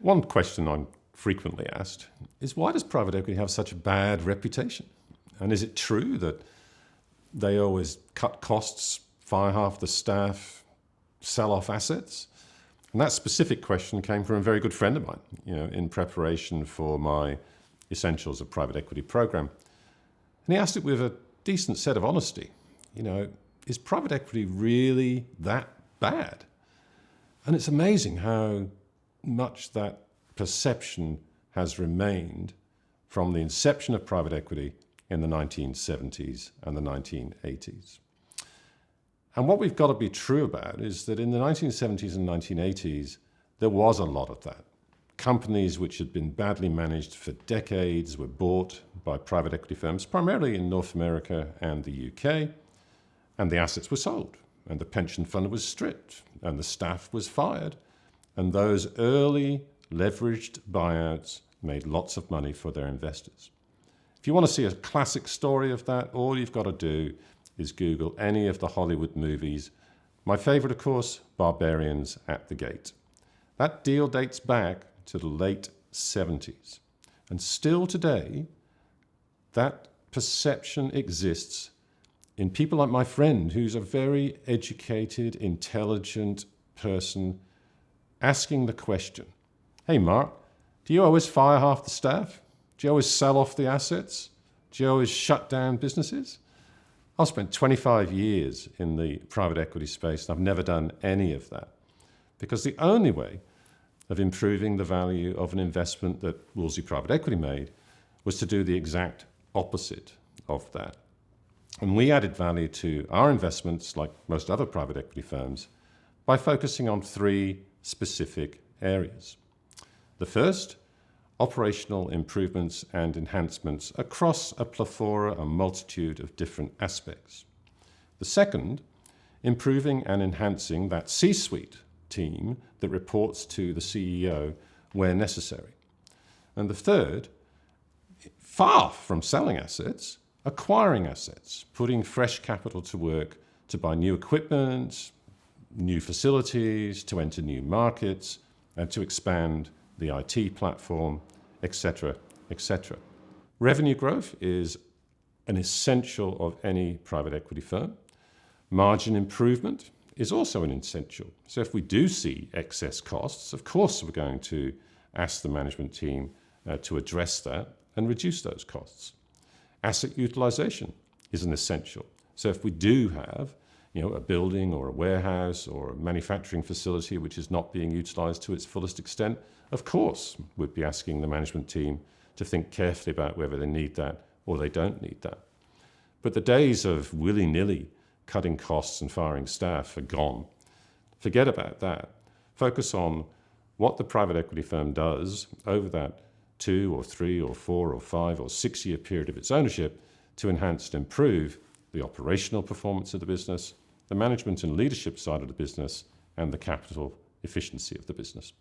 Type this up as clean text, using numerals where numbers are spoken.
One question I'm frequently asked is, why does private equity have such a bad reputation? And is it true that they always cut costs, fire half the staff, sell off assets? And that specific question came from a very good friend of mine, in preparation for my Essentials of Private Equity program. And he asked it with a decent set of honesty. Is private equity really that bad? And it's amazing how much that perception has remained from the inception of private equity in the 1970s and the 1980s. And what we've got to be true about is that in the 1970s and 1980s, there was a lot of that. Companies which had been badly managed for decades were bought by private equity firms, primarily in North America and the UK, and the assets were sold, and the pension fund was stripped, and the staff was fired, and those early leveraged buyouts made lots of money for their investors. If you want to see a classic story of that, all you've got to do is Google any of the Hollywood movies. My favorite, of course, Barbarians at the Gate. That deal dates back to the late 70s. And still today, that perception exists in people like my friend, who's a very educated, intelligent person, asking the question, hey, Mark, do you always fire half the staff? Do you always sell off the assets? Do you always shut down businesses? I've spent 25 years in the private equity space, and I've never done any of that. Because the only way of improving the value of an investment that Wolsey Private Equity made was to do the exact opposite of that. And we added value to our investments, like most other private equity firms, by focusing on three specific areas. The first, operational improvements and enhancements across a plethora, a multitude of different aspects. The second, improving and enhancing that C-suite team that reports to the CEO where necessary. And the third, far from selling assets, acquiring assets, putting fresh capital to work to buy new equipment, new facilities, to enter new markets, and to expand the IT platform, etc., etc. Revenue growth is an essential of any private equity firm. Margin improvement is also an essential. So if we do see excess costs, of course we're going to ask the management team to address that and reduce those costs. Asset utilization is an essential. So if we do have a building or a warehouse or a manufacturing facility which is not being utilized to its fullest extent, of course we'd be asking the management team to think carefully about whether they need that or they don't need that. But the days of willy-nilly cutting costs and firing staff are gone. Forget about that. Focus on what the private equity firm does over that 2 or 3 or 4 or 5 or 6 year period of its ownership to enhance and improve the operational performance of the business, the management and leadership side of the business, and the capital efficiency of the business.